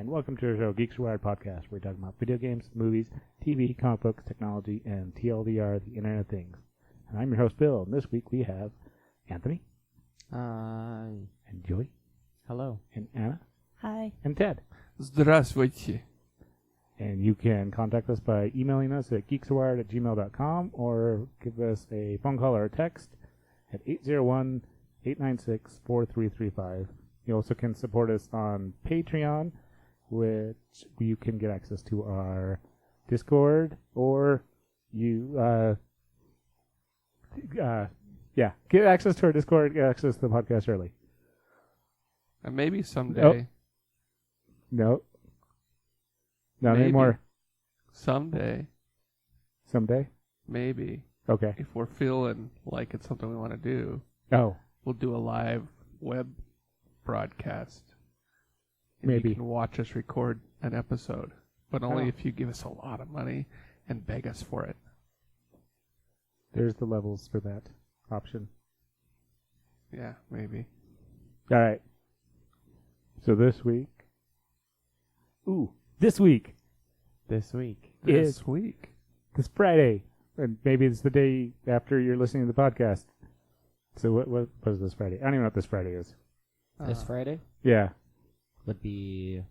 welcome to our show, Geeks Wired Podcast, where we talk about video games, movies, TV, comic books, technology, and TLDR, the Internet of Things. And I'm your host, Bill, and this week we have Anthony. Hi. And Joey. Hello. And Anna. Hi. And Ted. Здравствуйте. And you can contact us by emailing us at geekswired@gmail.com or give us a phone call or a text at 801-896-4335. You also can support us on Patreon, which you can get access to our Discord, or get access to our Discord, get access to the podcast early. And maybe someday. No. Not Maybe. anymore. Someday. Someday? Maybe. Okay. If we're feeling like it's something we want to do, Oh, we'll do a live web broadcast. And Maybe. You can watch us record an episode, but only Oh. if you give us a lot of money and beg us for it. there's the levels for that option. Yeah, maybe. All right. So this week is This week. This week. this Friday, and maybe it's the day after you're listening to the podcast. So what is this Friday? I don't even know what this Friday is. This Friday Yeah. would be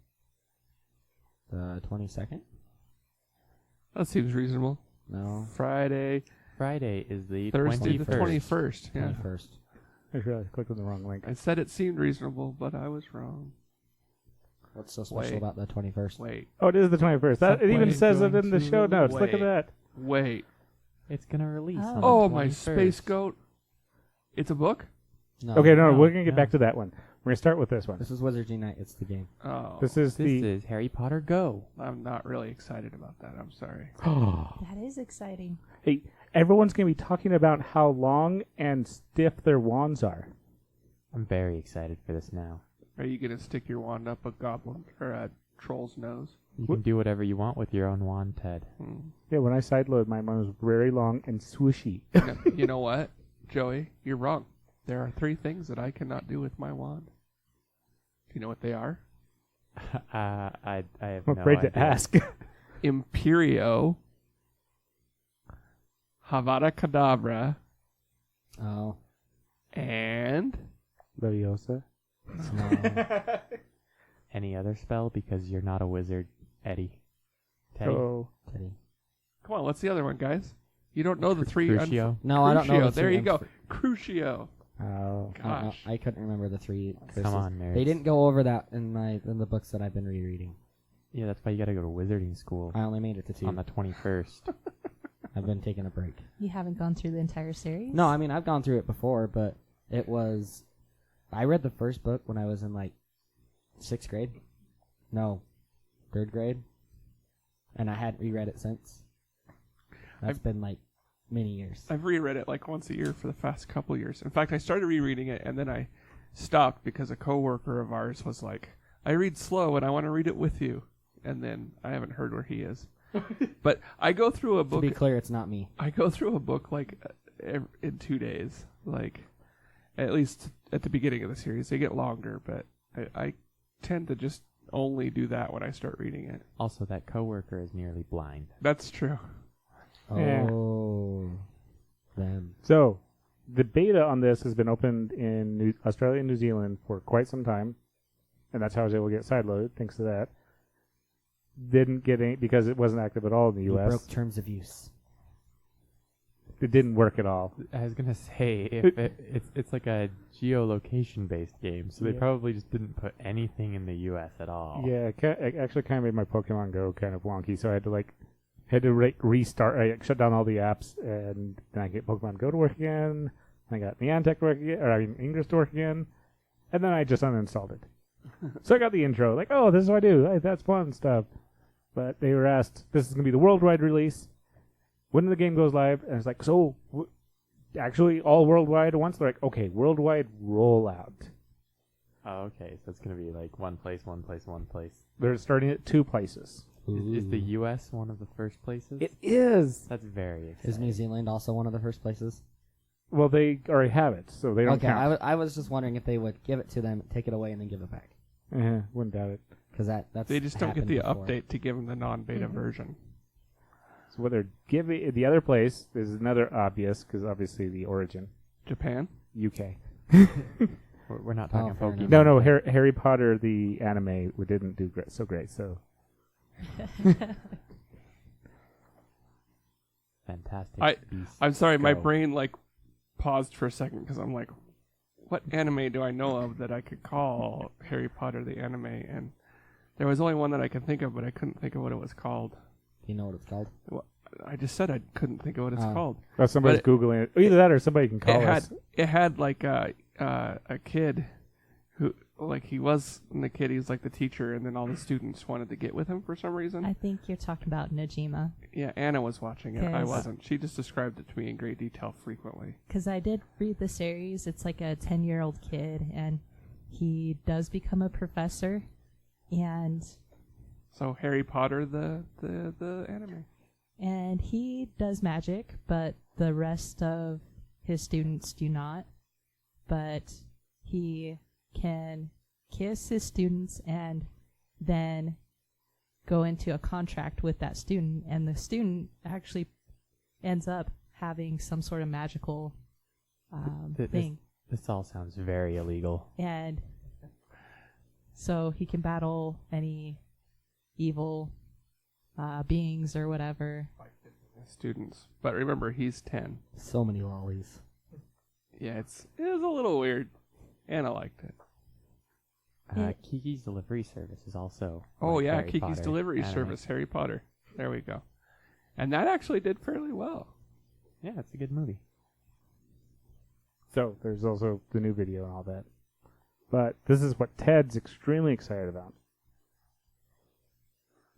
the 22nd? That seems reasonable. No. Friday, Friday is the Thursday 21st. the 21st. Yeah. 21st. Actually, I clicked on the wrong link. I said it seemed reasonable, but I was wrong. What's so special Wait. about the 21st? Wait. Oh, it is the 21st. It even says it in the show notes. Look at Wait. that. Wait. It's going to release on the Oh, my 21st. space goat. It's a book? No. Okay, no, no, we're going to get no. back to that one. We're going to start with this one. This is Wizards Unite. It's the game. Oh. This is This is Harry Potter Go. I'm not really excited about that. I'm sorry. That is exciting. Hey, everyone's going to be talking about how long and stiff their wands are. I'm very excited for this now. Are you going to stick your wand up a goblin or a troll's nose? You can do whatever you want with your own wand, Ted. Yeah, when I sideload, my one was very long and swooshy. You know what, Joey? You're wrong. There are 3 things that I cannot do with my wand. Do you know what they are? I have I'm no afraid idea. to ask. Imperio, Havada Kedavra, Oh. and... Leviosa. No. Any other spell because you're not a wizard, Eddie. Teddy. Oh. Teddy. Come on, what's the other one, guys? You don't know the 3... Crucio. No, I don't know. Crucio. the There three. you go. Crucio. Oh. I don't know. Gosh. I couldn't remember the 3 curses. Come on, nerds. They didn't go over that in the books that I've been rereading. Yeah, that's why you gotta go to wizarding school I only made it to 2. on the 21st. I've been taking a break. You haven't gone through the entire series? No, I mean, I've gone through it before, but it was... I read the first book when I was in, 6th grade. No, 3rd grade. And I hadn't reread it since. That's been, many years. I've reread it once a year for the past couple years. In fact, I started rereading it, and then I stopped because a coworker of ours was like, I read slow, and I want to read it with you. And then I haven't heard where he is. But I go through a To book... be clear, it's not me. I go through a book in 2 days, at least at the beginning of the series. They get longer, but I tend to just only do that when I start reading it. Also, that coworker is nearly blind. That's true. Yeah. Oh. Them. So, the beta on this has been opened in Australia and New Zealand for quite some time, and that's how I was able to get sideloaded, thanks to that. Didn't get any, because it wasn't active at all in the You U.S. broke terms of use. It didn't work at all. I was gonna say it's like a geolocation based game, so they Yeah. probably just didn't put anything in the U.S. at all. Yeah, it actually kind of made my Pokemon Go kind of wonky, so I had to restart. I shut down all the apps, and then I get Pokemon Go to work again. I got Niantic to work again, Ingress to work again, and then I just uninstalled it. So I got the intro, oh, this is what I do. Hey, that's fun stuff. But they were asked, this is going to be the worldwide release. When the game goes live, and it's actually all worldwide at once? They're like, okay, worldwide rollout. Oh, okay. So it's gonna be one place. They're starting at 2 places. Is the U.S. one of the first places? It is. That's very exciting. Is New Zealand also one of the first places? Well, they already have it, so they don't Okay, count. I was just wondering if they would give it to them, take it away, and then give it back. Wouldn't doubt it. because that's They just don't get the happened before. update to give them the non-beta version. So what they're giving the other place is another obvious because obviously the origin Japan. UK. We're not talking fair Pokemon. enough. No, Harry Potter the anime didn't do so great. So Fantastic Beasts. I'm sorry, my Go. brain like paused for a second because I'm like, what anime do I know of that I could call Harry Potter the anime? And there was only one that I could think of, but I couldn't think of what it was called. Do you know what it's called? I just said I couldn't think of what it's Oh. called. somebody's But googling it. Either that or somebody can call us. It had like a kid who like he was the kid. He was like the teacher, and then all the students wanted to get with him for some reason. I think you're talking about Najima. Yeah, Anna was watching it. I Yes. wasn't. She just described it to me in great detail frequently. Because I did read the series. It's like a 10-year-old kid, and he does become a professor. And So Harry Potter the anime. and he does magic, but the rest of his students do not. But he can kiss his students and then go into a contract with that student, and the student actually ends up having some sort of magical thing. This all sounds very illegal. And so he can battle any evil beings or whatever. Students. But remember, he's 10. So many lollies. Yeah, it was a little weird. Anna liked it. Yeah. Kiki's Delivery Service is also. Oh, like yeah, Harry Kiki's Potter Delivery anime. Service, Harry Potter. There we go. And that actually did fairly well. Yeah, it's a good movie. So there's also the new video and all that. But this is what Ted's extremely excited about.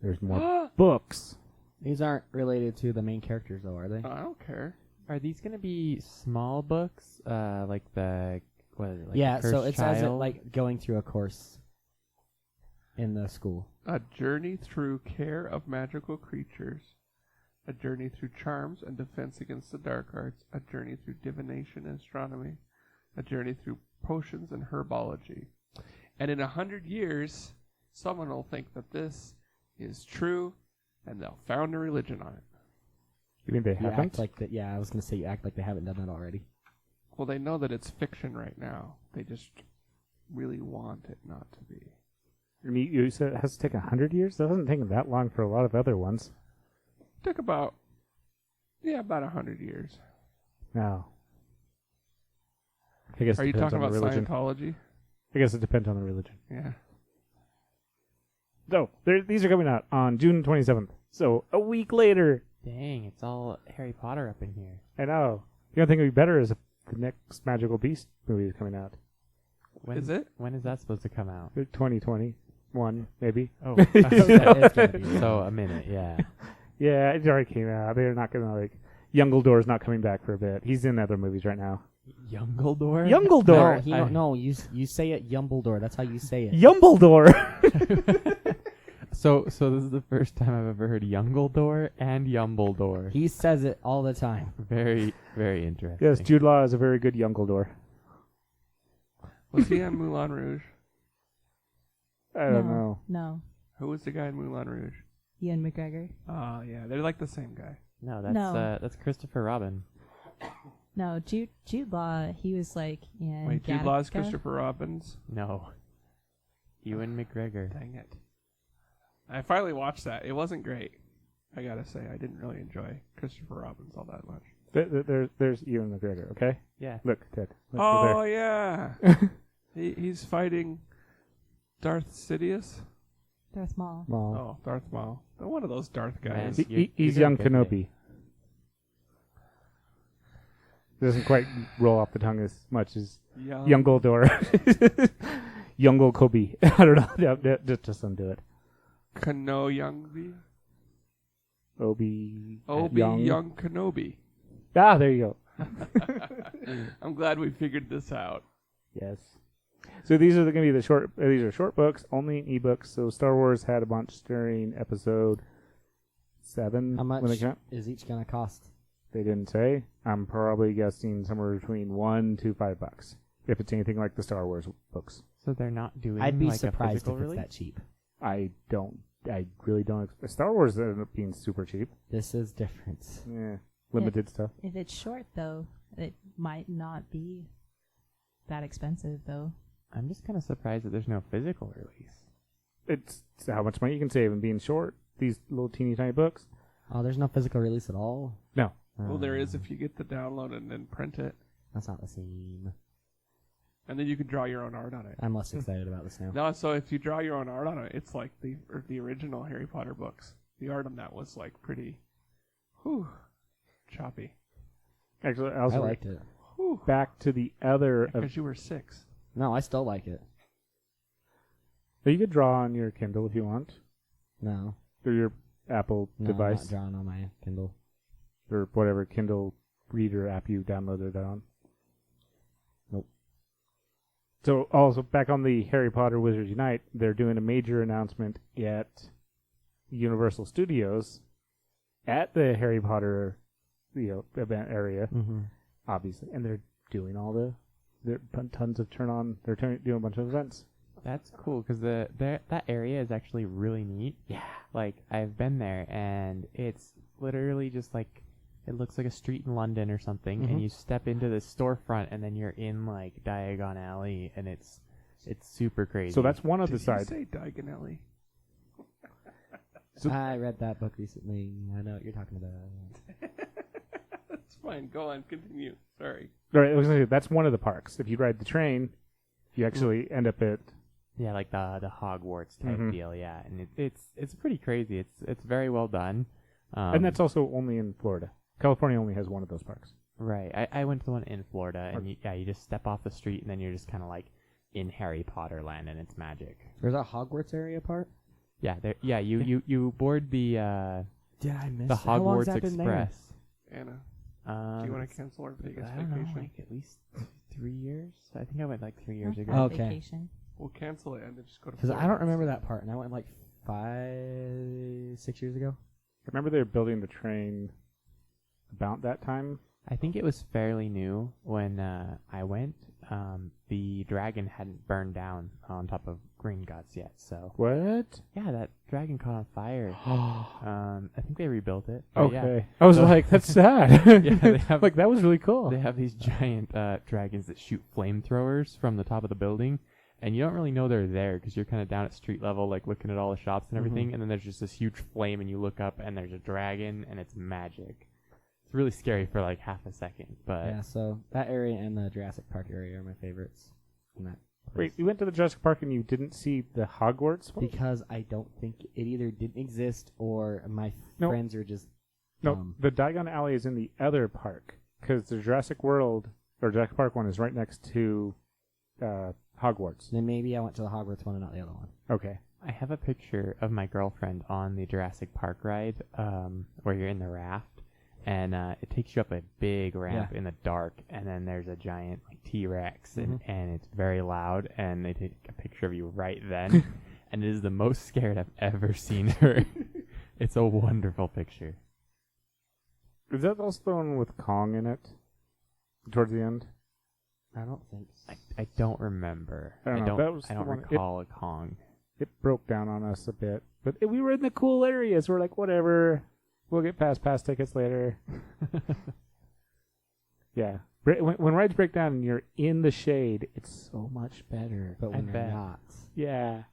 There's more books. These aren't related to the main characters, though, are they? I don't care. Are these going to be small books? Like the. What is it? Like yeah, the so Cursed it's as it Child? like going through a course in the school. A journey through care of magical creatures. A journey through charms and defense against the dark arts. A journey through divination and astronomy. A journey through potions and herbology. And in 100 years, someone will think that this is true, and they'll found a religion on it. You mean they You haven't? act like that. Yeah, I was gonna say you act like they haven't done that already. Well, they know that it's fiction right now. They just really want it not to be. You said it has to take 100 years? That hasn't taken that long for a lot of other ones. Took about 100 years. No. I guess Are it you depends talking on about the religion. Scientology? I guess it depends on the religion. Yeah. So, these are coming out on June 27th. So, a week later. Dang, it's all Harry Potter up in here. I know. The only thing that would be better is if the next Magical Beast movie is coming out. Is it? When is that supposed to come out? 2021, maybe. Oh, It's gonna be- so a minute, yeah. Yeah, it already came out. They're not going to, like... Youngledore's not coming back for a bit. He's in other movies right now. Youngledore? Youngledore! No, you say it Yumbledore. That's how you say it. Yumbledore! So this is the first time I've ever heard Youngledore and Yumbledore. He says it all the time. Very, very interesting. Yes, Jude Law is a very good Youngledore. Was he on Moulin Rouge? I don't know. No. Who was the guy in Moulin Rouge? Ian McGregor. Oh, yeah. They're like the same guy. No, No. that's Christopher Robin. No, Jude Law, he was like in Wait, Jude Law's Gattaca. Christopher Robbins? No. Ewan McGregor. Dang it. I finally watched that. It wasn't great. I gotta say, I didn't really enjoy Christopher Robbins all that much. There's Ewan McGregor, okay? Yeah. Look, Ted. Look, Oh, there. yeah. He's fighting Darth Sidious? Darth Maul. Maul. Oh, Darth Maul. One of those Darth guys. Man. He's You're young doing good, Kenobi. Doesn't quite roll off the tongue as much as Youngledore. Youngle Kobe. I don't know. Just doesn't do it. Kano Youngby? Obi. Young Kenobi. Ah, there you go. I'm glad we figured this out. Yes. So these are going to be the short. These are short books, only in ebooks. So Star Wars had a bunch during episode 7. How much when they came out. is each gonna cost? They didn't say. I'm probably guessing somewhere between $1 to $5 if it's anything like the Star Wars books. So they're not doing I'd be like a surprised physical if it's release? that cheap. I really don't expect. Star Wars ended up being super cheap. This is different. Yeah. Limited stuff. If it's short, though, it might not be that expensive, though. I'm just kind of surprised that there's no physical release. It's how much money you can save in being short. These little teeny tiny books. Oh, there's no physical release at all? No. Well, there is if you get the download and then print it. That's not the same. And then you can draw your own art on it. I'm less excited about this now. No, so if you draw your own art on it, it's like the original Harry Potter books. The art on that was like pretty, choppy. Actually, I I also liked it. back to the other. Because you were 6. No, I still like it. You could draw on your Kindle if you want, No. or your Apple No, device, I'm not drawing on my Kindle. or whatever Kindle reader app you downloaded it on. Nope. So also back on the Harry Potter Wizards Unite, they're doing a major announcement at Universal Studios at the Harry Potter, event area, Mm-hmm. obviously, and they're doing tons of they're doing a bunch of events. That's cool because that area is actually really neat. Yeah. Like I've been there and it's literally just like it looks like a street in London or something, Mhm. and you step into the storefront and then you're in like Diagon Alley, and it's super crazy. So that's one of Did the sides. you say Diagon Alley? So- I read that book recently. I know what you're talking about. That's fine. Go on. Continue. Sorry. Right, I was gonna say, that's one of the parks. If you ride the train, you actually end up at. yeah, like the Hogwarts type Mhm. deal. Yeah, and it's pretty crazy. It's very well done. And that's also only in Florida. California only has one of those parks. right. I went to the one in Florida, and you just step off the street, and then you're just kind of like in Harry Potter land, and it's magic. There's a Hogwarts area part? Yeah, you board the Did I miss the How long's Hogwarts that been there? Express. Anna, do you want to cancel our Vegas I don't know, vacation? like at least 3 years. I think I went like 3 years Not ago. bad Okay. Vacation. We'll cancel it and then just go to Because I Florida don't remember instead. that part, and I went like 6 years ago. I remember they were building the train about that time. I think it was fairly new when I went. The dragon hadn't burned down on top of Gringotts yet, so What? yeah, that dragon caught on fire. I think they rebuilt it. but yeah. Okay. I was like, that's sad. Yeah, they have- like, that was really cool. They have these giant dragons that shoot flamethrowers from the top of the building, and you don't really know they're there because you're kind of down at street level, like looking at all the shops and everything, and then there's just this huge flame, and you look up, and there's a dragon, and it's magic. It's really scary for like half a second, but Yeah, so that area and the Jurassic Park area are my favorites. In that Wait, place. you went to the Jurassic Park and you didn't see the Hogwarts one? Because I don't think it either didn't exist or my No. friends are just No, dumb. the Diagon Alley is in the other park because the Jurassic World or Jurassic Park one is right next to Hogwarts. Then maybe I went to the Hogwarts one and not the other one. Okay. I have a picture of my girlfriend on the Jurassic Park ride, where you're in the raft, and it takes you up a big ramp in the dark, and then there's a giant like T-Rex, and it's very loud, and they take a picture of you right then, and it is the most scared I've ever seen her. It's a wonderful picture. Is that also the one with Kong in it? Towards the end? I don't think so. I don't remember. I don't know, that was I don't the one- recall a Kong. It broke down on us a bit. But we were in the cool areas. We're like, whatever. We'll get pass tickets later. Yeah. When rides break down and you're in the shade, it's so much better. But when I they're bet. not. Yeah.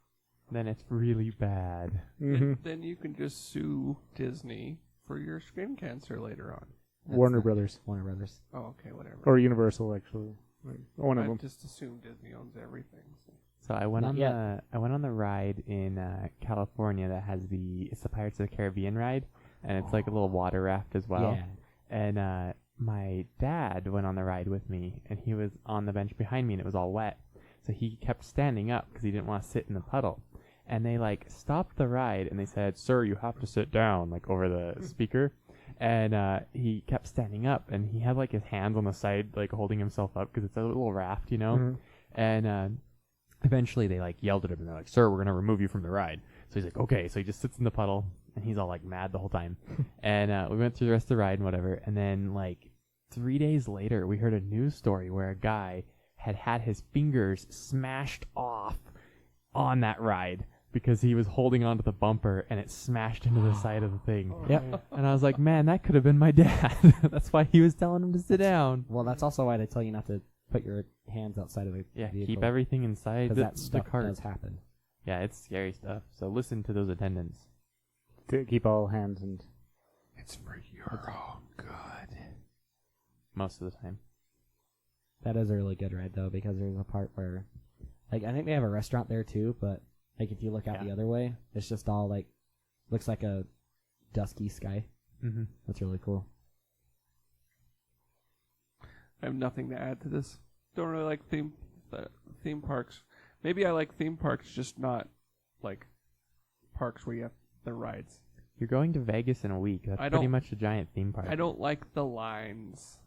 Then it's really bad. Mm-hmm. Then you can just sue Disney for your skin cancer later on. That's Warner not- Brothers. Warner Brothers. Oh, okay, whatever. Or Universal, actually. Like, one of I them. just assume Disney owns everything. So. So I went Not on yet. I went on the ride in California that has it's the Pirates of the Caribbean ride, and it's like a little water raft as well. Yeah. And my dad went on the ride with me, and he was on the bench behind me, and it was all wet. So he kept standing up because he didn't want to sit in the puddle. And they like stopped the ride, and they said, "Sir, you have to sit down," like over the speaker. And he kept standing up, and he had like his hands on the side, like holding himself up because it's a little raft, you know. Mhm. And eventually they like yelled at him, and they're like, "Sir, we're gonna remove you from the ride." So he's like, "Okay." So he just sits in the puddle, and he's all like mad the whole time. And we went through the rest of the ride and whatever. And then like 3 days later, we heard a news story where a guy had his fingers smashed off on that ride. because he was holding onto the bumper and it smashed into the side of the thing. Yep. And I was like, man, that could have been my dad. That's why he was telling him to sit down. Well, that's also why they tell you not to put your hands outside of the Yeah, vehicle. keep everything inside because the, that the stuff cart. does happen. Yeah, it's scary stuff. So listen to those attendants. To keep all hands and It's for your own good. Most of the time. That is a really good ride though, because there's a part where, like, I think they have a restaurant there too, but like if you look out Yeah. the other way, it's just all like looks like a dusky sky. Mm-hmm. That's really cool. I have nothing to add to this. Don't really like theme parks. Maybe I like theme parks, just not like parks where you have the rides. You're going to Vegas in a week. That's I pretty don't- much a giant theme park. I don't like the lines.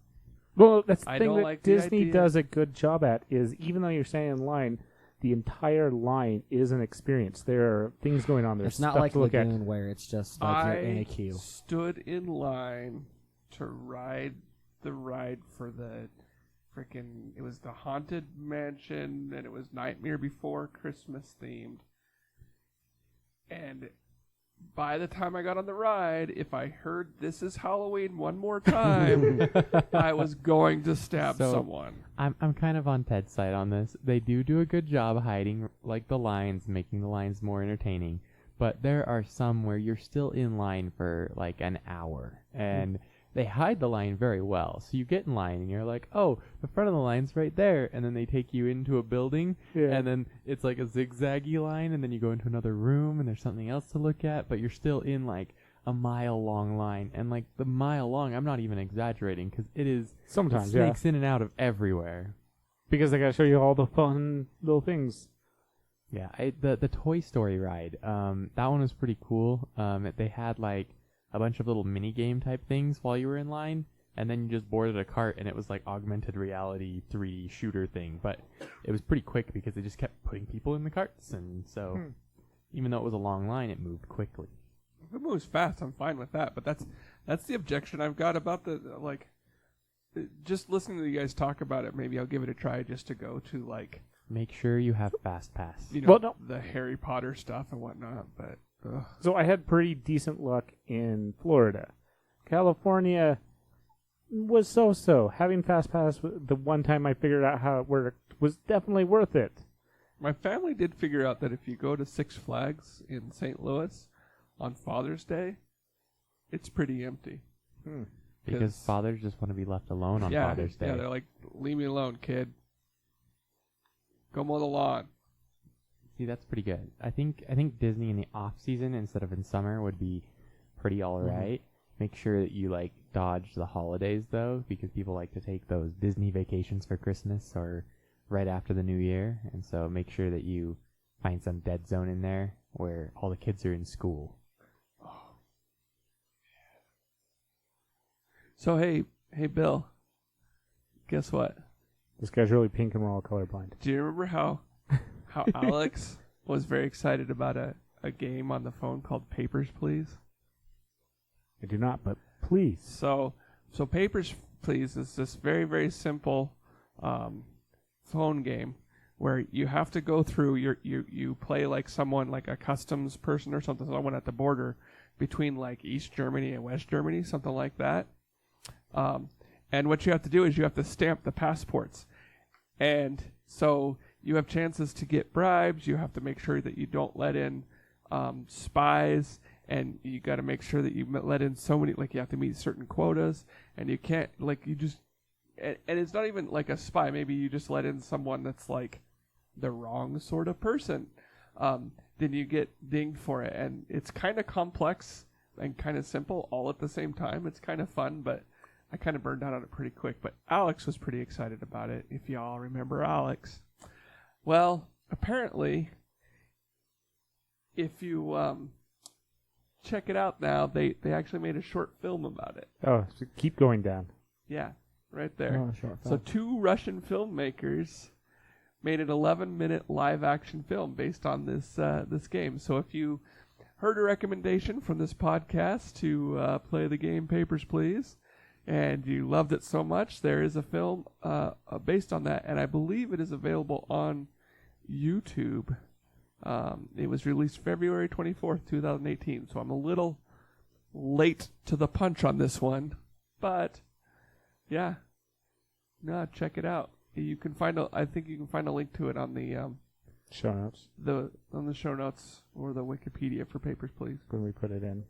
well, that's the I thing don't that like the Disney idea. does a good job at is even though you're staying in line, the entire line is an experience. There are things going on. There's It's not stuff like to look Lagoon where it's just like you're in a I queue. stood in line to ride the ride for the freaking. It was the Haunted Mansion, and it was Nightmare Before Christmas themed. And by the time I got on the ride, if I heard "This is Halloween" one more time, I was going to stab So- someone. I'm kind of on Ted's side on this. They do a good job hiding like the lines, making the lines more entertaining. But there are some where you're still in line for like an hour, and they hide the line very well. So you get in line and you're like, oh, the front of the line's right there, and then they take you into a building, Yeah. and then it's like a zigzaggy line, and then you go into another room and there's something else to look at, but you're still in like a mile long line, and like the mile long, I'm not even exaggerating, because it Sometimes, yeah. snakes in and out of everywhere. Because they gotta show you all the fun little things. Yeah, the Toy Story ride, that one was pretty cool. They had like a bunch of little mini game type things while you were in line, and then you just boarded a cart, and it was like augmented reality 3D shooter thing. But it was pretty quick because they just kept putting people in the carts, and so even though it was a long line, it moved quickly. If it moves fast, I'm fine with that. But that's the objection I've got about the like. Just listening to you guys talk about it, maybe I'll give it a try just to go to like Make sure you have Fast Pass. you know Well, no. the Harry Potter stuff and whatnot. But So I had pretty decent luck in Florida. California was so-so. Having Fast Pass the one time I figured out how it worked was definitely worth it. my family did figure out that if you go to Six Flags in St. Louis on Father's Day, it's pretty empty. Because fathers just want to be left alone on yeah, Father's Day. Yeah, they're like, leave me alone, kid. Go mow the lawn. See, that's pretty good. I think Disney in the off season instead of in summer would be pretty all right. Make sure that you like dodge the holidays though, because people like to take those Disney vacations for Christmas or right after the New Year, and so make sure that you find some dead zone in there where all the kids are in school. So hey Bill, guess what? This guy's really pink and we're all colorblind. Do you remember how Alex was very excited about a game on the phone called Papers, Please? I do not, but please. So Papers, Please is this very, very simple phone game where you have to go through you play like someone like a customs person or something, someone at the border between like East Germany and West Germany, something like that. And what you have to do is you have to stamp the passports. And so you have chances to get bribes. You have to make sure that you don't let in spies. And you got to make sure that you let in so many, like you have to meet certain quotas. And you can't, like you just, and it's not even like a spy. Maybe you just let in someone that's like the wrong sort of person. Then you get dinged for it. And it's kind of complex and kind of simple all at the same time. It's kind of fun, but I kind of burned out on it pretty quick. But Alex was pretty excited about it, if y'all remember Alex. Well, apparently, if you check it out now, they actually made a short film about it. Oh, so keep going down. Yeah, right there. Oh, short So film. 2 Russian filmmakers made an 11-minute live-action film based on this game. So if you heard a recommendation from this podcast to play the game Papers, Please, and you loved it so much, there is a film based on that, and I believe it is available on YouTube. It was released February 24th, 2018, so I'm a little late to the punch on this one. But, yeah. No, check it out. You can find I think you can find a link to it on the Show notes on the show notes or the Wikipedia for Papers, Please. when we put it in.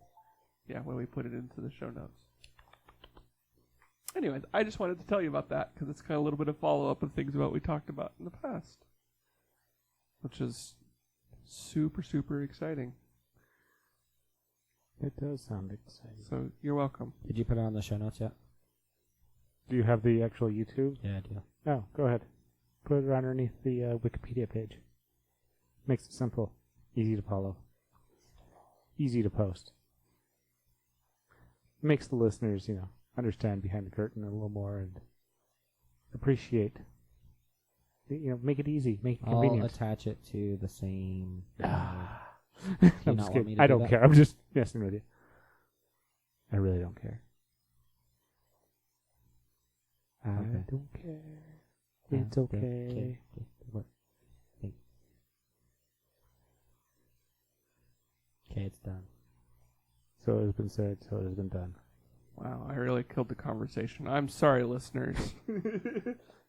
Yeah, when we put it into the show notes. Anyways, I just wanted to tell you about that because it's kind of a little bit of follow-up of things about we talked about in the past, which is super, super exciting. It does sound exciting. So you're welcome. Did you put it on the show notes yet? Do you have the actual YouTube? Yeah, I do. Oh, go ahead. Put it underneath the Wikipedia page. Makes it simple. Easy to follow. Easy to post. Makes the listeners, understand behind the curtain a little more and appreciate. Make it easy. Make it I'll convenient. attach it to the same. I'm you just not want kidding. me to I do don't that? care. I'm just messing with you. I really don't care. I Okay. don't care. It's okay. Okay, it's done. So it has been said, so it has been done. Wow, I really killed the conversation. I'm sorry, listeners.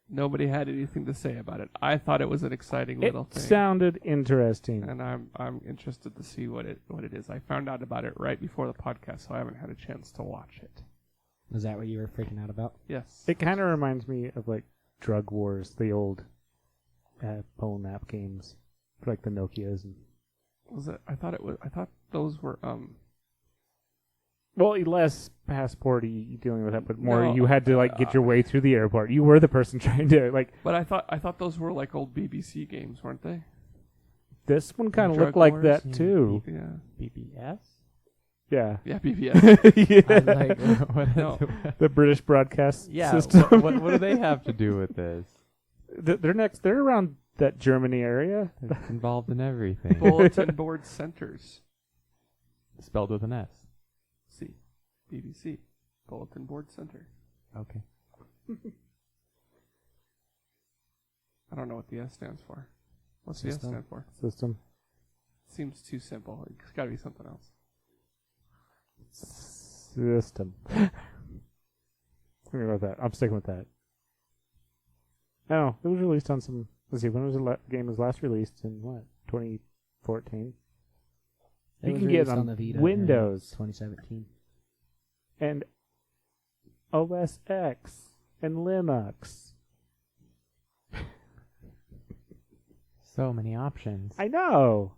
Nobody had anything to say about it. I thought it was an exciting little It thing. sounded interesting. And I'm interested to see what it is. I found out about it right before the podcast, so I haven't had a chance to watch it. Is that what you were freaking out about? Yes. It kind of reminds me of like Drug Wars, the old phone app games, for like the Nokias and. Was it? I thought those were Well, less passporty dealing with that, but more No, you had to like get your way through the airport. You were the person trying to like. But I thought those were like old BBC games, weren't they? This one kind of Drug looked like Wars? that too. Yeah. BBS? Yeah. Yeah, BBS. Yeah. I'm like, what No. The British broadcast yeah, system. what do they have to do with this? They're next. They're around that Germany area. It's involved in everything. Bulletin Board Centers. Spelled with an S. See, BBC. Bulletin Board Center. Okay. I don't know what the S stands for. What's the S System. stand for? System. Seems too simple. It's got to be something else. System. Think about that. I'm sticking with that. Oh, it was released on some. Let's see. When was the game was last released? In what? 2014. It You was can get it released on the Vita Windows. in 2017. And OS X and Linux. So many options. I know.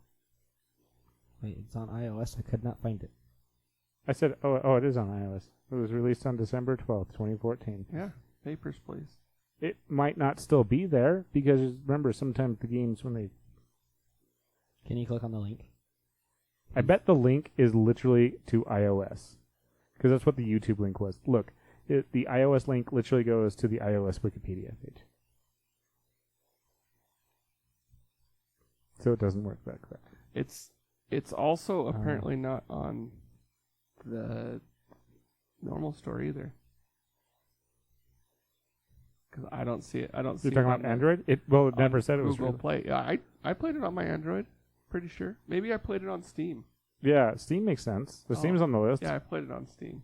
Wait, it's on iOS. I could not find it. I said, oh, it is on iOS. It was released on December 12th, 2014. Yeah. Papers, Please. It might not still be there because remember, sometimes the games when they. Can you click on the link? I bet the link is literally to iOS because that's what the YouTube link was. Look, the iOS link literally goes to the iOS Wikipedia page. So it doesn't work that correct. It's also apparently not on the normal store either. Because I don't see it. I don't see You're talking it about on Android? It never said it was Google really. Play. Yeah, I played it on my Android. Pretty sure. Maybe I played it on Steam. Yeah, Steam makes sense. The Steam's on the list. Yeah, I played it on Steam.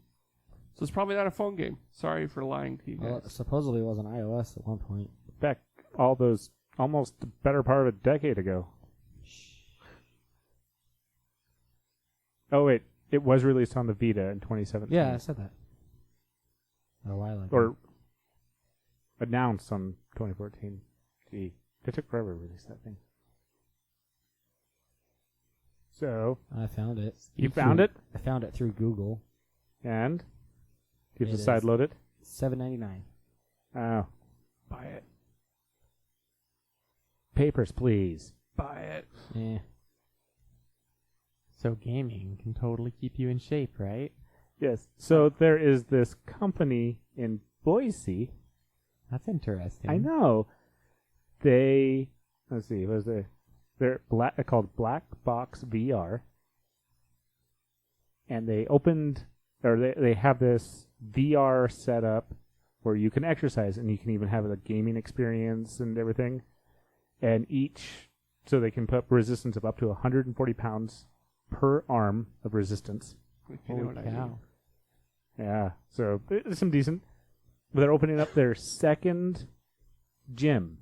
So it's probably not a phone game. Sorry for lying to you Well, guys. it supposedly was on iOS at one point. Back all those almost the better part of a decade ago. Oh wait, it was released on the Vita in 2017. Yeah, I said that. A while ago. Or announced on 2014. Gee, it took forever to release that thing. So I found it. you found it, I found it through Google. and you have It to is. sideload it. $7.99. Oh, Buy it. papers, please. Buy it. Eh. So gaming can totally keep you in shape, right? Yes. So there is this company in Boise. That's interesting. I know. Let's see, what is it? They're called Black Box VR. And they they have this VR setup where you can exercise and you can even have a gaming experience and everything. And each so they can put resistance of up to 140 pounds per arm of resistance. If you know Holy what I cow. mean. Yeah, so it's some decent. But they're opening up their second gym.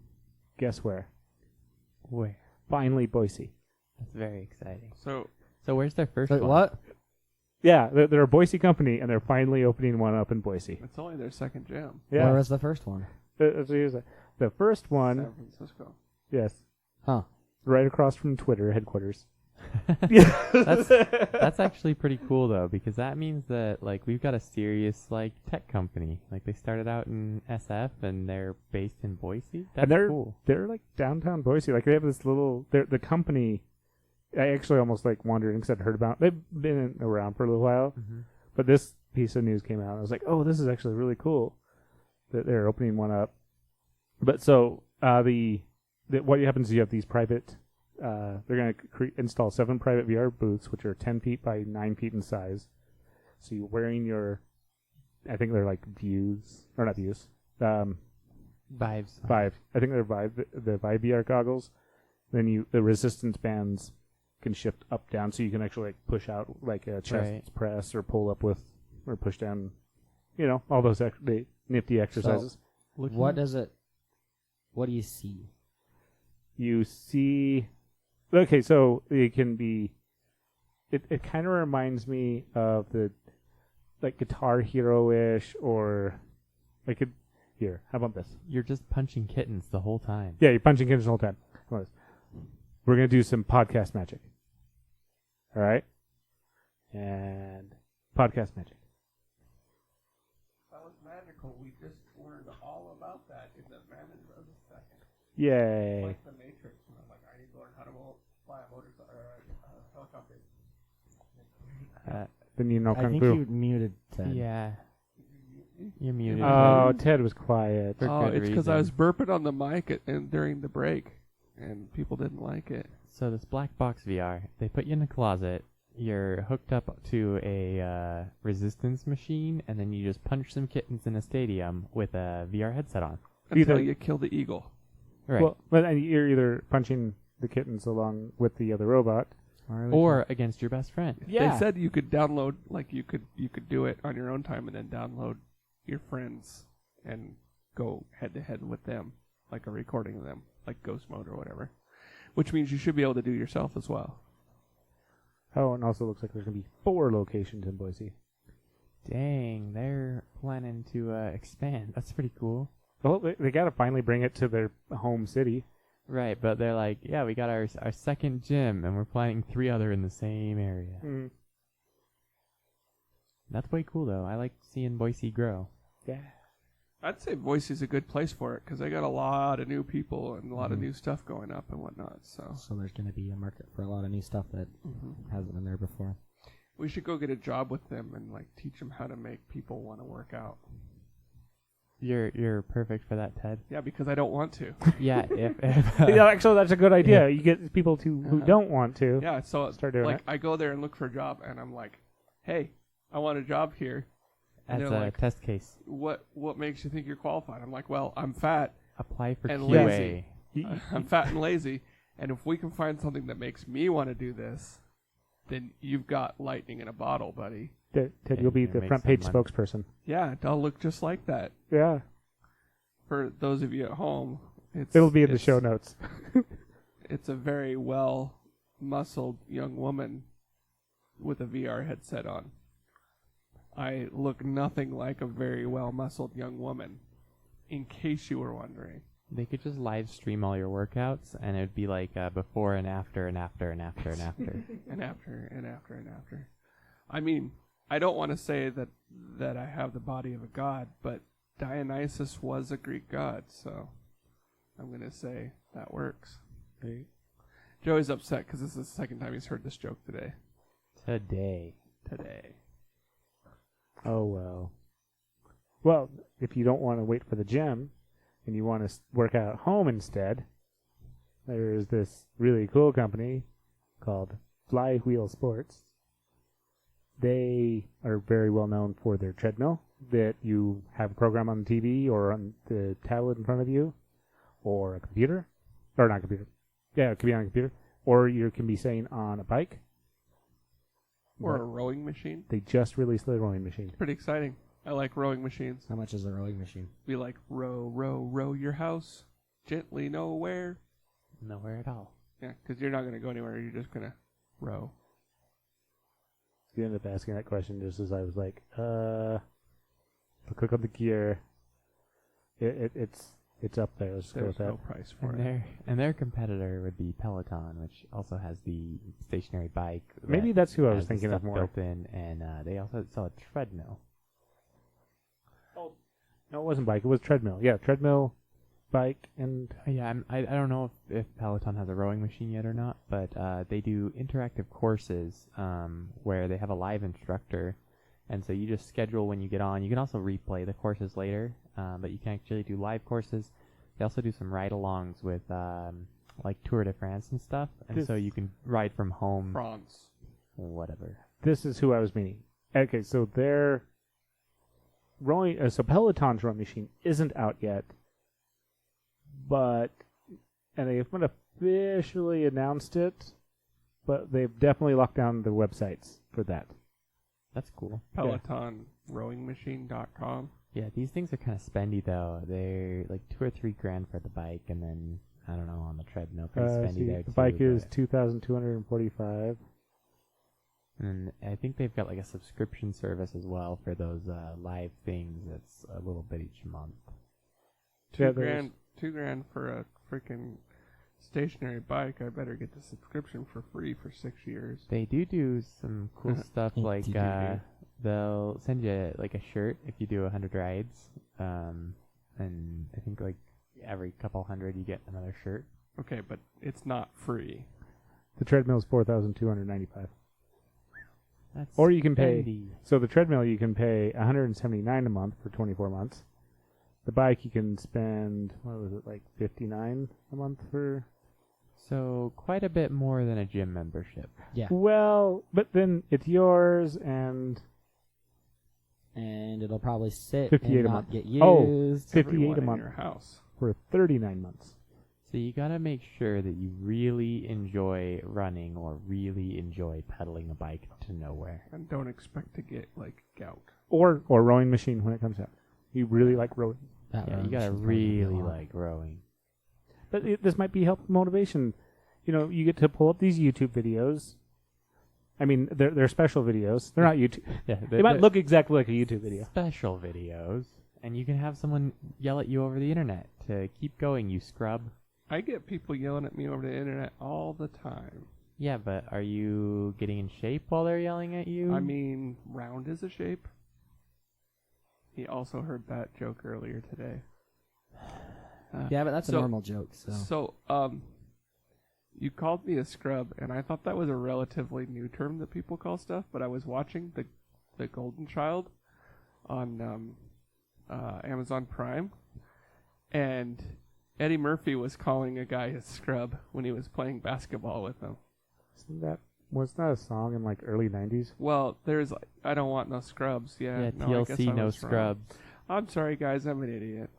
Guess where? Where? Finally, Boise. That's very exciting. So So where's their first Wait, one? what? Yeah, they're a Boise company, and they're finally opening one up in Boise. it's only their second gym. Yeah, Where was the first one? So here's the first one. San Francisco. Yes, Huh. right across from Twitter headquarters. That's actually pretty cool though, because that means that like we've got a serious like tech company. Like they started out in SF and they're based in Boise. That's and they're cool. they're like downtown Boise. Like they have this little. The company. I actually almost like wondered because I'd heard about. They've been around for a little while, Mm-hmm. but this piece of news came out. And I was like, oh, this is actually really cool that they're opening one up. But so what happens is you have these private. They're going to install 7 private VR booths, which are 10 feet by 9 feet in size. So you're wearing your, I think they're like Views, or not Views, Vibes. Vive. I think they're Vive, the Vive VR goggles. Then the resistance bands can shift up, down, so you can actually like push out like a chest Right. press or pull up with, or push down, all those nifty exercises. What does it? What do you see? You see, okay, so it can be, it kind of reminds me of the, like Guitar Hero-ish, or like here, how about this? You're just punching kittens the whole time. Yeah, you're punching kittens the whole time. How about this? We're going to do some podcast magic. All right? And podcast magic. That was magical. We just learned all about that in the Mammon Brothers second. Yay. Like the Matrix. And I'm like, I need to learn how to fly a motorcycle or a helicopter. Then you know I Kung think Fu. you muted Ted. Yeah. You're muted. Oh, Ted was quiet. For Oh, good it's because I was reason. burping on the mic and during the break, and people didn't like it. So this black box VR, they put you in a closet. You're hooked up to a resistance machine, and then you just punch some kittens in a stadium with a VR headset on. Until Either- you kill the eagle. Right. Well, but you're either punching the kittens along with the other robot. or against your best friend. Yeah. They said you could download, like you could do it on your own time and then download your friends and go head to head with them, like a recording of them, like Ghost Mode or whatever. Which means you should be able to do yourself as well. Oh, and also looks like there's going to be 4 locations in Boise. Dang, they're planning to expand. That's pretty cool. Well, they got to finally bring it to their home city. Right, but they're like, yeah, we got our second gym, and we're planning 3 other in the same area. Mm. That's way cool, though. I like seeing Boise grow. Yeah. I'd say Boise's a good place for it because they got a lot of new people and a lot of new stuff going up and whatnot. So So there's going to be a market for a lot of new stuff that hasn't been there before. we should go get a job with them and like teach them how to make people want to work out. You're perfect for that, Ted. Yeah, because I don't want to. Yeah, if Yeah, actually, that's a good idea. You get people who don't want to. Yeah, so Start doing like it. I go there and look for a job and I'm like, hey, I want a job here. And as they're a like, test case, what makes you think you're qualified? I'm like, well, I'm fat. apply for And QA. lazy. I'm fat and lazy. And if we can find something that makes me want to do this, then you've got lightning in a bottle, buddy. Ted, Yeah, you'll be you're the gonna front make page some money. spokesperson. Yeah, I'll look just like that. Yeah. For those of you at home, It'll be in the show notes. It's a very well muscled young woman with a VR headset on. I look nothing like a very well muscled young woman, in case you were wondering. They could just live stream all your workouts, and it'd be like before and after and after and after and after. And after and after and after. I mean, I don't want to say that I have the body of a god, but Dionysus was a Greek god, so I'm going to say that works. Joey's upset because this is the second time he's heard this joke today. Today. Oh, well. Well, if you don't want to wait for the gym and you want to work out at home instead, there's this really cool company called Flywheel Sports. They are very well known for their treadmill that you have a program on the TV or on the tablet in front of you or a computer, or not computer, Yeah, it could be on a computer, or you can be saying on a bike. Or But a rowing machine. they just released the rowing machine. Pretty exciting. I like rowing machines. How much is a rowing machine? Be like row, row, row your house gently nowhere. Nowhere at all. Yeah, because you're not going to go anywhere. You're just going to row. You ended up asking that question just as I was like, I'll click on the gear. It's up there. Let's go There's with that. no price for And it. their competitor would be Peloton, which also has the stationary bike. Maybe that that's who I was has the thinking of stuff more. built in, and they also sell a treadmill. No, it wasn't bike. It was treadmill. Yeah, treadmill, bike, and Yeah, I don't know if Peloton has a rowing machine yet or not, but they do interactive courses where they have a live instructor, and so you just schedule when you get on. You can also replay the courses later, but you can actually do live courses. They also do some ride-alongs with like Tour de France and stuff, and so you can ride from home, France. whatever. this is who I was meaning. Okay, so their rowing, so Peloton's rowing machine isn't out yet, and they haven't officially announced it, but they've definitely locked down the websites for that. That's cool. PelotonRowingMachine.com. Yeah, these things are kind of spendy though. They're like $2 or $3 for the bike, and then I don't know on the treadmill. Pretty spendy See, there the too. bike is but- 2,245. And I think they've got like a subscription service as well for those live things. That's a little bit each month. Yeah, $2,000 for a freaking stationary bike. I better get the subscription for free for 6 years. They do some cool stuff They like do. they'll send you like a shirt if you do 100 rides, and I think like every couple hundred you get another shirt. Okay, but it's not free. The treadmill is 4,295. That's Or you can pay. spendy. So the treadmill you can pay 179 a month for 24 months. The bike you can spend, what was it, like 59 a month for? So quite a bit more than a gym membership. Yeah. Well, but then it's yours, and And it'll probably sit 58 and a not month. get Oh. used. 58 Everyone a in month your house. for 39 months. So you gotta make sure that you really enjoy running or really enjoy pedaling a bike to nowhere. And don't expect to get like gout. Or rowing machine when it comes out. You really like rowing. That Yeah, you rowing gotta machine's probably gonna be a really lot. like rowing. But this might be help motivation. You know, you get to pull up these YouTube videos. I mean, they're special videos. They're not YouTube. Yeah, They might look exactly like a YouTube video. special videos, and you can have someone yell at you over the internet to keep going, you scrub. I get people yelling at me over the internet all the time. Yeah, but are you getting in shape while they're yelling at you? I mean, round is a shape. He also heard that joke earlier today. Yeah, but that's So- a normal joke. So You called me a scrub, and I thought that was a relatively new term that people call stuff. But I was watching the Golden Child on Amazon Prime, and Eddie Murphy was calling a guy a scrub when he was playing basketball with him. Was that a song in like early 90s? Well, there's like, I don't want no scrubs. Yeah, yeah, no, I guess TLC, I no was wrong. scrubs. I'm sorry, guys. I'm an idiot.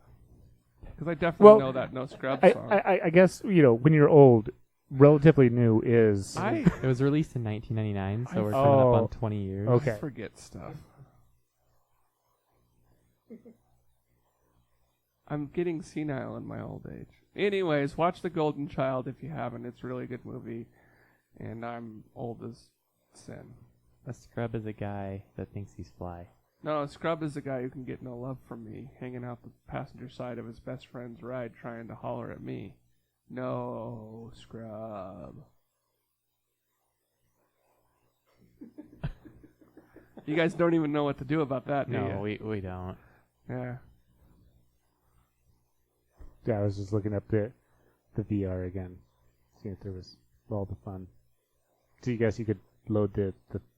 Because I definitely Well, know that no scrubs I, song. I guess, you know, when you're old, relatively new is... It was released in 1999, so I- we're coming up Oh, on 20 years. okay. I forget stuff. I'm getting senile in my old age. Anyways, watch The Golden Child if you haven't. It's a really good movie. And I'm old as sin. A scrub is a guy that thinks he's fly. No, Scrub is the guy who can get no love from me, hanging out the passenger side of his best friend's ride trying to holler at me. No, Scrub. You guys don't even know what to do about that, do No, you? we don't. Yeah. Yeah, I was just looking up the VR again, seeing if there was all the fun. So you guess you could load the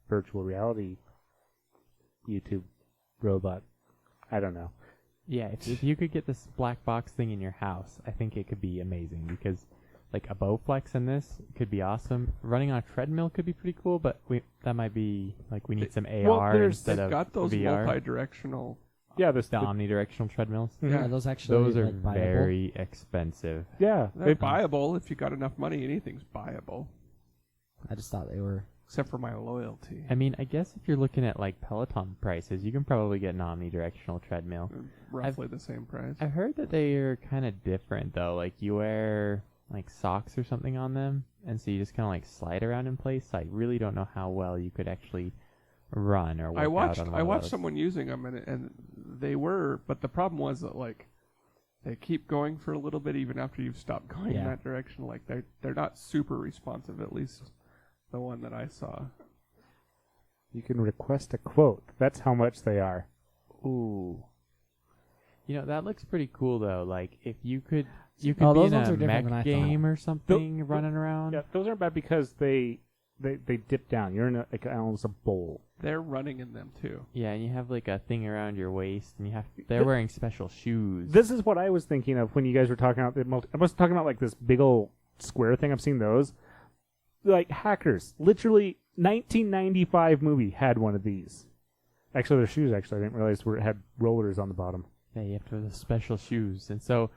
virtual reality YouTube robot. I don't know. Yeah, if you could get this black box thing in your house, I think it could be amazing because, like, a Bowflex in this could be awesome. Running on a treadmill could be pretty cool, but that might be like we need some AR there's- instead They've of got those VR. multi-directional Yeah, the omnidirectional treadmills. Mhm. Yeah, those actually Those are like, viable. very expensive. Yeah, They're buyable if you got enough money. Anything's buyable, I just thought they were. except for my loyalty. I mean, I guess if you're looking at like Peloton prices, you can probably get an omnidirectional treadmill. Roughly the same price. I've heard that they are kind of different though. Like you wear like socks or something on them, and so you just kind of like slide around in place. I really don't know how well you could actually run or work out on one I of watched those. someone using them, and they were, but the problem was that like they keep going for a little bit even after you've stopped going in Yeah. that direction. Like they're not super responsive, at least the one that I saw. you can request a quote. That's how much they are. Ooh. You know, that looks pretty cool though. Like if you could be those in ones a are different than I mech thought. game or something running around. Yeah, those aren't bad because they dip down. You're in like almost a bowl. They're running in them too. Yeah, and you have like a thing around your waist, and they're wearing special shoes. This is what I was thinking of when you guys were talking about I was talking about like this big old square thing. I've seen those. Like Hackers, literally 1995 movie had one of these. Actually, their shoes. Actually, I didn't realize had rollers on the bottom. Yeah, you have to wear the special shoes, and so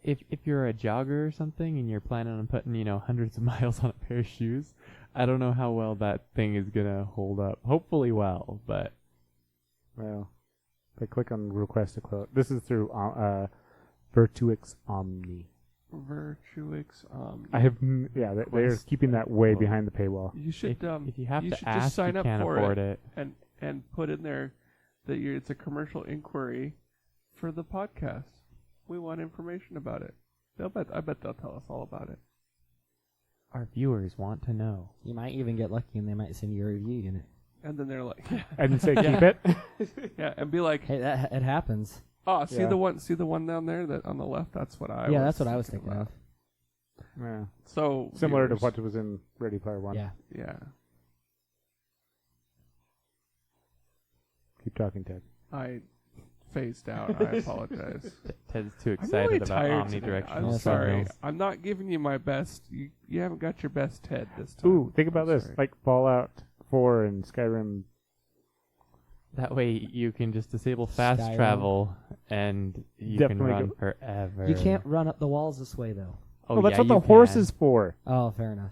if you're a jogger or something, and you're planning on putting hundreds of miles on a pair of shoes, I don't know how well that thing is gonna hold up. Hopefully, well, but Well, if I click on request a quote, this is through Virtuix Omni. Virtuix. I have they're Quest. keeping that way Oh. behind the paywall. You should if you have you to should ask, just sign you up can't for afford it. and put in there that it's a commercial inquiry for the podcast. We want information about it. I bet they'll tell us all about it. Our viewers want to know. You might even get lucky and they might send you a review in it. And then they're like, And say keep it. yeah, and be like, Hey, it happens. oh, see Yeah. the one down there that on the left. That's what I. Yeah, was that's what I was thinking about. of. Yeah. So Similar to viewers, what was in Ready Player One. Yeah. Yeah, Keep talking, Ted. I phased out. I apologize. Ted's too I'm excited really about tired today. omnidirectional I'm Yeah, sorry. treadmills. I'm not giving you my best. You haven't got your best Ted this time. Ooh, think about I'm this. sorry. Like Fallout 4 and Skyrim. That way you can just disable fast Skyrim. travel and you Definitely can run go- forever. You can't run up the walls this way, though. Oh, well, that's yeah, what the you horse can. is for. Oh, fair enough.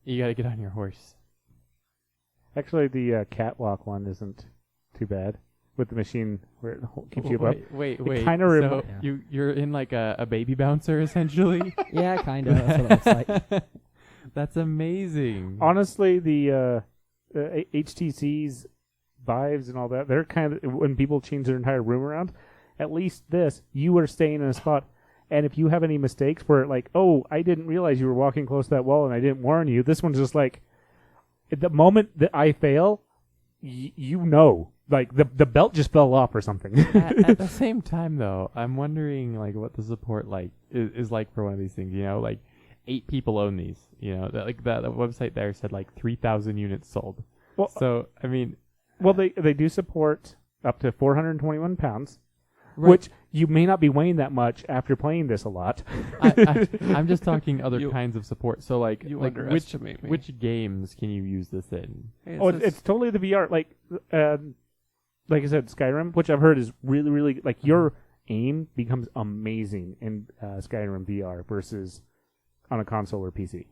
You gotta get on your horse. Actually, the catwalk one isn't too bad with the machine where it keeps you up. Wait. It kinda So Yeah. you're in like a baby bouncer essentially. Yeah, kind of. That's what it looks like. That's amazing. Honestly, the HTC's Vives and all that, they're kind of, when people change their entire room around, at least this, you are staying in a spot. And if you have any mistakes where, like, oh, I didn't realize you were walking close to that wall and I didn't warn you, this one's just like, at the moment that I fail, like, the belt just fell off or something. at the same time, though, I'm wondering like what the support is like for one of these things. Like 8 people own these. The website there said like 3,000 units sold. Well, So I mean, well, they do support up to 421 pounds, right. which you may not be weighing that much after playing this a lot. I'm just talking other You- kinds of support. So like You which underestimate me. which games can you use this in? Hey, it Oh, says- it's totally the VR. Like I said, Skyrim, which I've heard is really, really, like, your aim becomes amazing in Skyrim VR versus on a console or PC.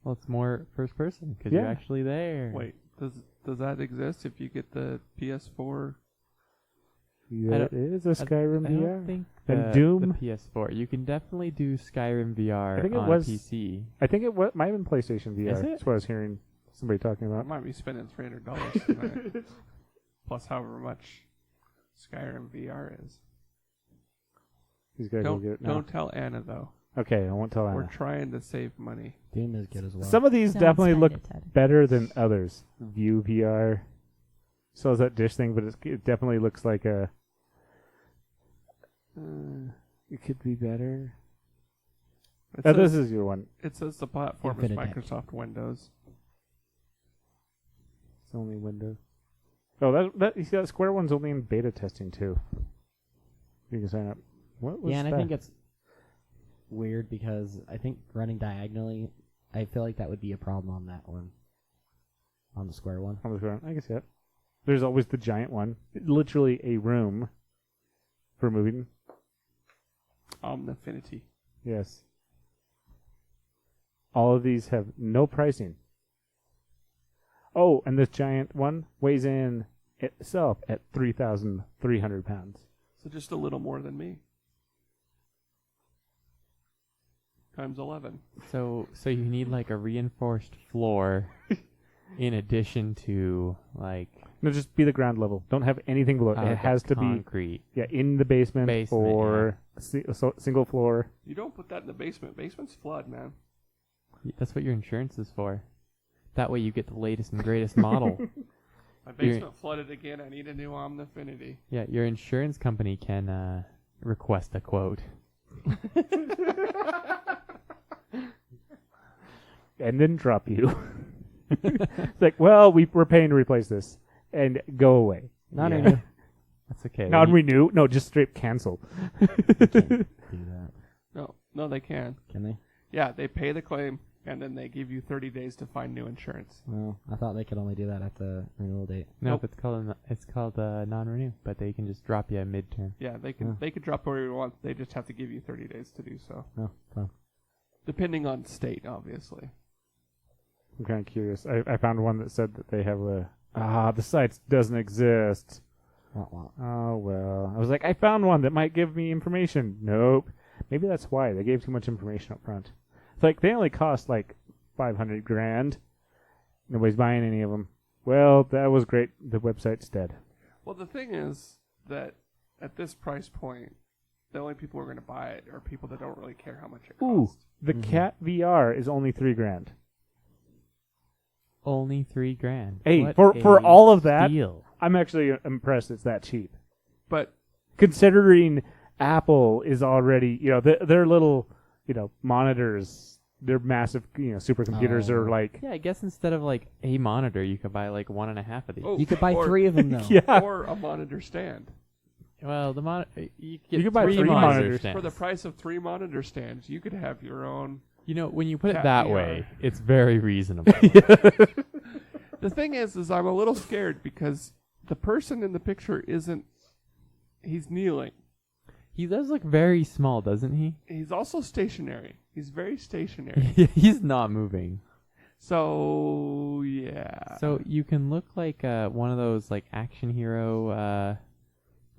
Well, it's more first person because Yeah. you're actually there. Wait, does that exist if you get the PS4? There don't- is a Skyrim I VR. don't think And the Doom? PS4. You can definitely do Skyrim VR I think it on was- PC. I think it might have been PlayStation VR. Is it? That's what I was hearing somebody talking I about. might be spending $300 tonight, plus however much Skyrim VR is. These guys will get it now. Don't tell Anna though. Okay, I won't tell We're Anna. trying to save money. Doom is good as well. Some of these Don't definitely spend look it, Ted. better than others. View VR. So is that dish thing, but it definitely looks like a. It could be better. It Oh, says, this is your one. it says the platform is Infinite Deck. Microsoft Windows. It's only Windows. Oh, that you see that Square one's only in beta testing too. You can sign up. What was Yeah, and that? I think it's weird because I think running diagonally, I feel like that would be a problem on that one. On the square one. On the Square one. I can see it. There's always the giant one. Literally a room for moving. Omnifinity. Yes. All of these have no pricing. Oh, and this giant one weighs in itself at 3,300 pounds. So just a little more than me. Times 11. So you need like a reinforced floor in addition to like No, just be the ground level. Don't have anything below it. It has to be concrete. in the basement, Basement, or single floor. You don't put that in the basement. Basements flood, man. That's what your insurance is for. That way you get the latest and greatest model. My basement flooded again. I need a new Omnifinity. Yeah, your insurance company can request a quote. And then drop you. It's like, well, we're paying to replace this. And go away. Not Yeah. renew. That's okay. Non-renew? No, just straight cancel. Do that. No, they can. Can they? Yeah, they pay the claim, and then they give you 30 days to find new insurance. No, I thought they could only do that at the renewal date. No, Nope. it's called non-renew, but they can just drop you a midterm. Yeah, they can drop whatever you want. They just have to give you 30 days to do so. No, fine. Depending on state, obviously. I'm kind of curious. I found one that said that they have the site doesn't exist. Wah, wah. Oh, well. I was like, I found one that might give me information. Nope. Maybe that's why. They gave too much information up front. It's like, they only cost like 500 grand. Nobody's buying any of them. Well, that was great. The website's dead. Well, the thing is that at this price point, the only people who are going to buy it are people that don't really care how much it Ooh, costs. the Cat VR is only $3 grand. Only $3,000. Hey, What for a all of that, steal. I'm actually impressed it's that cheap. But Considering Apple is already, their little, monitors, their massive, supercomputers Oh. are like, Yeah, I guess instead of like a monitor, you could buy like 1.5 of these. Oh, You could buy or- 3 of them though. yeah. or a monitor stand. Well, the you You get could buy 3 monitor monitors. stands. For the price of 3 monitor stands, you could have your own. You know, when you put it Cat that VR. way, it's very reasonable. The thing is I'm a little scared because the person in the picture isn't. He's kneeling. He does look very small, doesn't he? He's also stationary. He's very stationary. He's not moving. So yeah. So you can look like one of those like action hero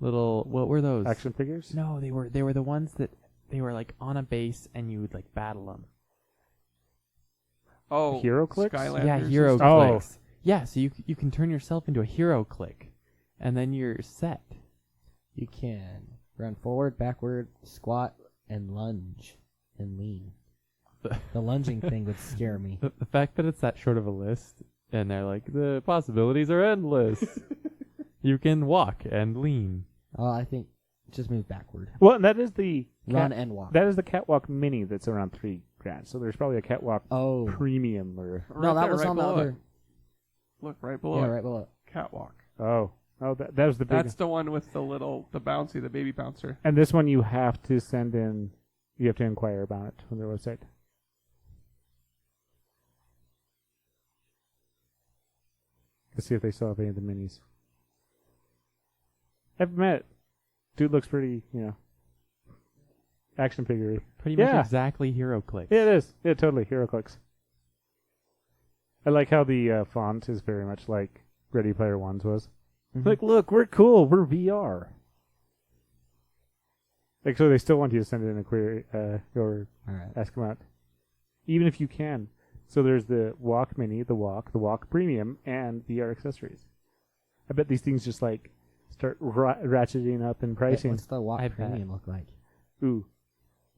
little. What were those? action figures. No, they were the ones that they were like on a base and you would like battle them. HeroClix? Skylanders Yeah, and hero stuff. Oh. clicks. Yeah, so you can turn yourself into a hero click, and then you're set. You can run forward, backward, squat, and lunge and lean. The lunging thing would scare me. The fact that it's that short of a list, and they're like the possibilities are endless. You can walk and lean. Oh, I think just move backward. Well, that is the Run and walk. that is the Catwalk Mini that's around $3 grand. So there's probably a Catwalk Oh. Premium or No, that there, was right on the below other. it. Look right below Yeah, it. right below it. Catwalk. oh that was the big. That's the one with the bouncy, the baby bouncer. And this one you have to send in. You have to inquire about it on their website. Let's see if they still have any of the minis. I've met. Dude looks pretty, action figure. Pretty much Yeah. exactly hero clicks. Yeah, it is. Yeah, totally. HeroClix. I like how the font is very much like Ready Player One's was. Mhm. Like, look, we're cool. We're VR. Like, so they still want you to send in a query or All right. ask them out, even if you can. So there's the Walk Mini, the Walk Premium, and VR accessories. I bet these things just like start ratcheting up in pricing. What's the walk I bet. premium look like? Ooh.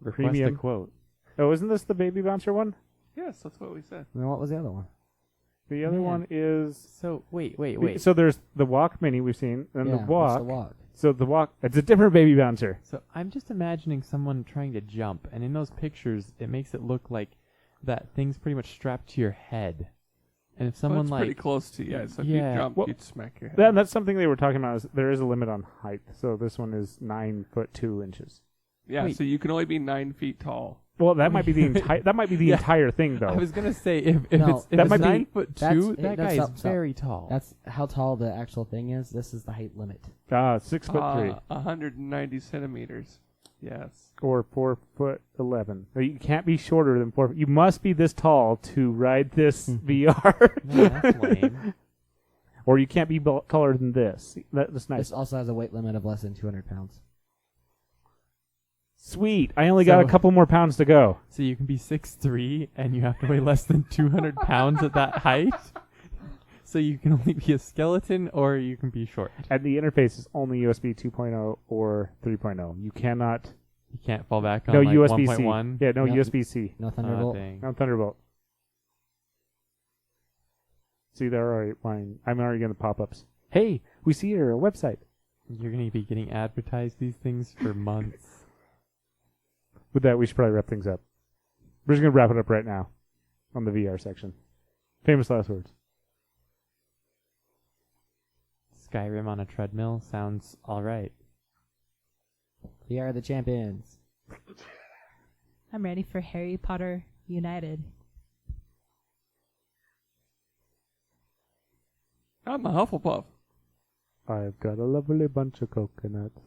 Request Premium. a quote. Oh, isn't this the Baby Bouncer one? Yes, that's what we said. And then what was the other one? The other Man. one is... So wait. So there's the Walk Mini we've seen, and Yeah, the what's Walk. the walk? So the Walk, it's a different Baby Bouncer. So I'm just imagining someone trying to jump, and in those pictures, it makes it look like that thing's pretty much strapped to your head. And if someone Well, it's like pretty close to you. So if Yeah. you jump, Well, you'd smack your head. That's something they were talking about. Is there is a limit on height. So this one is 9 foot 2 inches. Yeah, Wait. so you can only be 9 feet tall. Well, that might be the entire. That might be the Yeah. entire thing, though. I was gonna say if No, it's that might be- 9'2", That's- that guy that's- is stop. very tall. That's how tall the actual thing is. This is the height limit. 6'3" 190 centimeters. Yes. or 4'11". No, you can't be shorter than 4. You must be this tall to ride this VR, No, that's lame. or you can't be taller than this. That's nice. This also has a weight limit of less than 200 pounds. Sweet. I only got a So- couple more pounds to go. So you can be 6'3" and you have to weigh less than 200 pounds at that height. So you can only be a skeleton or you can be short. And the interface is only USB 2.0 or 3.0. You cannot. You can't fall back on No like USB-C. 1.1. Yeah, no No. USB-C. No Oh, Thunderbolt. dang. No Thunderbolt. See, they're already fine. I'm already getting the pop-ups. Hey, we see your website. You're gonna be getting advertised these things for months. With that, we should probably wrap things up. We're just going to wrap it up right now on the VR section. Famous last words. Skyrim on a treadmill sounds alright. We are the champions. I'm ready for Harry Potter United. I'm a Hufflepuff. I've got a lovely bunch of coconuts.